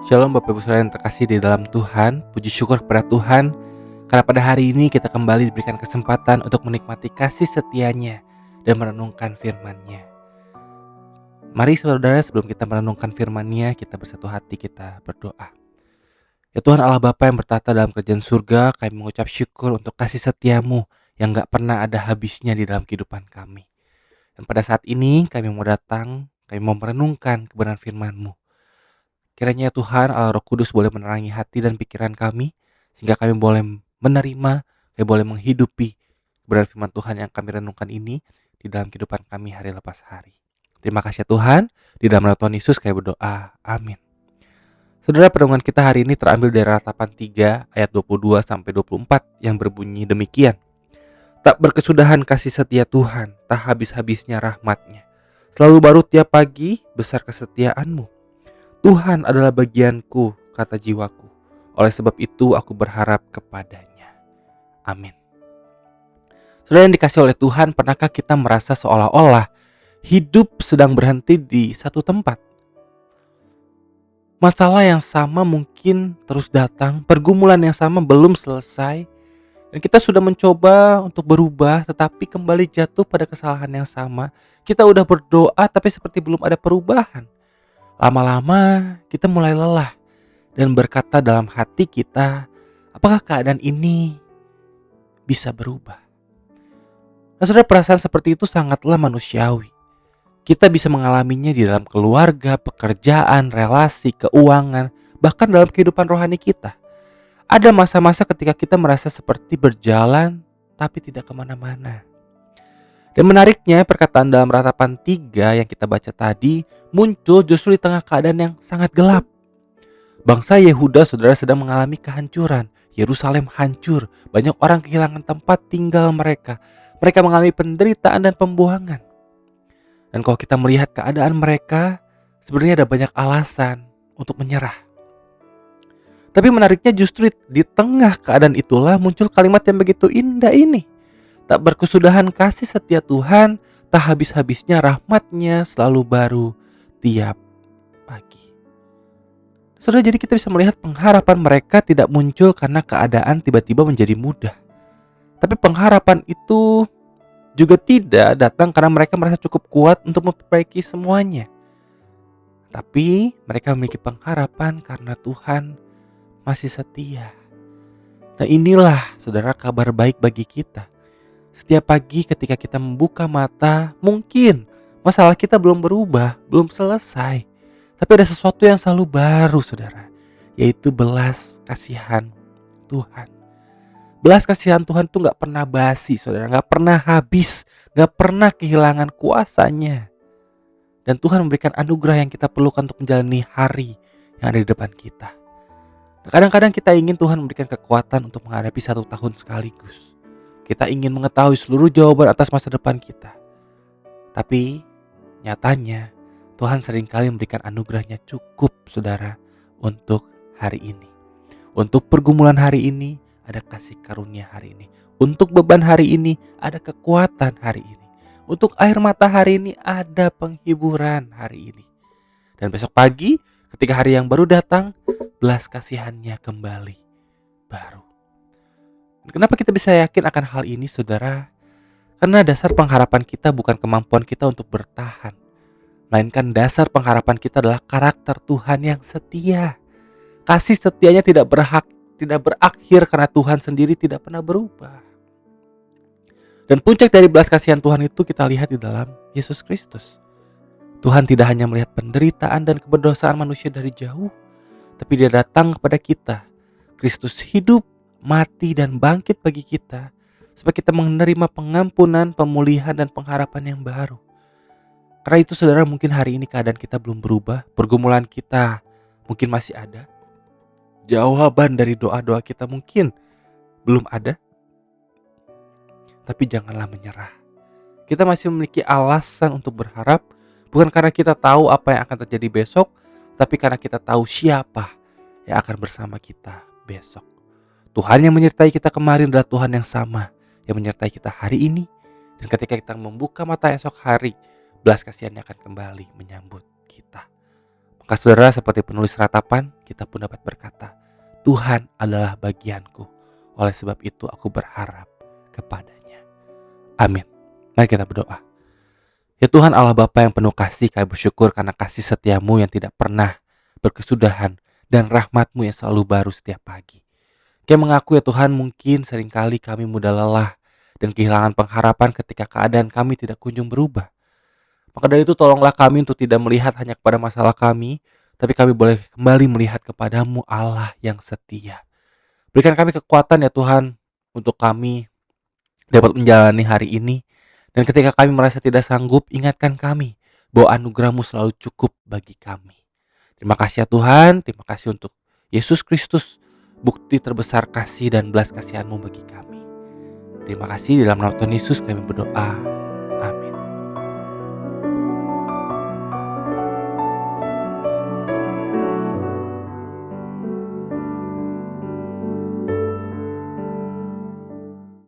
Shalom Bapak Ibu Saudara yang terkasih di dalam Tuhan. Puji syukur kepada Tuhan karena pada hari ini kita kembali diberikan kesempatan untuk menikmati kasih setianya dan merenungkan firman-Nya. Mari saudara, sebelum kita merenungkan firman-Nya, kita bersatu hati, kita berdoa. Ya Tuhan Allah Bapa yang bertata dalam kerajaan surga, kami mengucap syukur untuk kasih setiamu yang gak pernah ada habisnya di dalam kehidupan kami. Dan pada saat ini kami mau datang, kami mau merenungkan kebenaran firman-Mu. Kiranya Tuhan Allah Roh Kudus boleh menerangi hati dan pikiran kami, sehingga kami boleh menerima, kami boleh menghidupi kebenaran firman Tuhan yang kami renungkan ini di dalam kehidupan kami hari lepas hari. Terima kasih ya Tuhan, di dalam nama Tuhan Yesus kami berdoa, amin. Saudara, perenungan kita hari ini terambil dari Ratapan 3 ayat 22-24 yang berbunyi demikian. Tak berkesudahan kasih setia Tuhan, tak habis-habisnya rahmat-Nya. Selalu baru tiap pagi, besar kesetiaan-Mu. Tuhan adalah bagianku, kata jiwaku. Oleh sebab itu aku berharap kepadanya. Amin. Saudara yang dikasih oleh Tuhan, pernahkah kita merasa seolah-olah hidup sedang berhenti di satu tempat? Masalah yang sama mungkin terus datang, pergumulan yang sama belum selesai, dan kita sudah mencoba untuk berubah tetapi kembali jatuh pada kesalahan yang sama. Kita udah berdoa tapi seperti belum ada perubahan. Lama-lama kita mulai lelah dan berkata dalam hati kita, apakah keadaan ini bisa berubah? Nah, saudara, perasaan seperti itu sangatlah manusiawi. Kita bisa mengalaminya di dalam keluarga, pekerjaan, relasi, keuangan, bahkan dalam kehidupan rohani kita. Ada masa-masa ketika kita merasa seperti berjalan tapi tidak kemana-mana. Dan menariknya, perkataan dalam Ratapan 3 yang kita baca tadi muncul justru di tengah keadaan yang sangat gelap. Bangsa Yehuda, saudara, sedang mengalami kehancuran. Yerusalem hancur, banyak orang kehilangan tempat tinggal mereka. Mereka mengalami penderitaan dan pembuangan. Dan kalau kita melihat keadaan mereka, sebenarnya ada banyak alasan untuk menyerah. Tapi menariknya justru di tengah keadaan itulah muncul kalimat yang begitu indah ini. Tak berkesudahan kasih setia Tuhan, tak habis-habisnya rahmat-Nya selalu baru tiap pagi. Saudara, jadi kita bisa melihat pengharapan mereka tidak muncul karena keadaan tiba-tiba menjadi mudah. Tapi pengharapan itu juga tidak datang karena mereka merasa cukup kuat untuk memperbaiki semuanya. Tapi mereka memiliki pengharapan karena Tuhan masih setia. Nah, inilah saudara kabar baik bagi kita. Setiap pagi ketika kita membuka mata, mungkin masalah kita belum berubah, belum selesai. Tapi ada sesuatu yang selalu baru, saudara, yaitu belas kasihan Tuhan. Belas kasihan Tuhan tuh gak pernah basi, saudara, gak pernah habis, gak pernah kehilangan kuasanya. Dan Tuhan memberikan anugerah yang kita perlukan untuk menjalani hari yang ada di depan kita. Kadang-kadang kita ingin Tuhan memberikan kekuatan untuk menghadapi 1 tahun sekaligus. Kita ingin mengetahui seluruh jawaban atas masa depan kita. Tapi nyatanya Tuhan seringkali memberikan anugerahnya cukup, saudara, untuk hari ini. Untuk pergumulan hari ini ada kasih karunia hari ini. Untuk beban hari ini ada kekuatan hari ini. Untuk air mata hari ini ada penghiburan hari ini. Dan besok pagi ketika hari yang baru datang, belas kasihannya kembali baru. Kenapa kita bisa yakin akan hal ini, saudara? Karena dasar pengharapan kita bukan kemampuan kita untuk bertahan, melainkan dasar pengharapan kita adalah karakter Tuhan yang setia. Kasih setianya tidak berakhir karena Tuhan sendiri tidak pernah berubah. Dan puncak dari belas kasihan Tuhan itu kita lihat di dalam Yesus Kristus. Tuhan tidak hanya melihat penderitaan dan keberdosaan manusia dari jauh, tapi Dia datang kepada kita. Kristus hidup, mati dan bangkit bagi kita supaya kita menerima pengampunan, pemulihan dan pengharapan yang baru. Karena itu, saudara, mungkin hari ini keadaan kita belum berubah, pergumulan kita mungkin masih ada, jawaban dari doa-doa kita mungkin belum ada. Tapi janganlah menyerah. Kita masih memiliki alasan untuk berharap, bukan karena kita tahu apa yang akan terjadi besok, tapi karena kita tahu siapa yang akan bersama kita besok. Tuhan yang menyertai kita kemarin adalah Tuhan yang sama yang menyertai kita hari ini. Dan ketika kita membuka mata esok hari, belas kasihannya akan kembali menyambut kita. Maka saudara, seperti penulis ratapan, kita pun dapat berkata, Tuhan adalah bagianku, oleh sebab itu aku berharap kepadanya. Amin. Mari kita berdoa. Ya Tuhan Allah Bapa yang penuh kasih, kami bersyukur karena kasih setiamu yang tidak pernah berkesudahan dan rahmatmu yang selalu baru setiap pagi. Kami mengaku ya Tuhan, mungkin seringkali kami mudah lelah dan kehilangan pengharapan ketika keadaan kami tidak kunjung berubah. Maka dari itu tolonglah kami untuk tidak melihat hanya kepada masalah kami, tapi kami boleh kembali melihat kepadamu Allah yang setia. Berikan kami kekuatan ya Tuhan, untuk kami dapat menjalani hari ini. Dan ketika kami merasa tidak sanggup, ingatkan kami bahwa anugerah-Mu selalu cukup bagi kami. Terima kasih ya Tuhan, terima kasih untuk Yesus Kristus, bukti terbesar kasih dan belas kasihan-Mu bagi kami. Terima kasih, dalam nama Tuhan Yesus kami berdoa.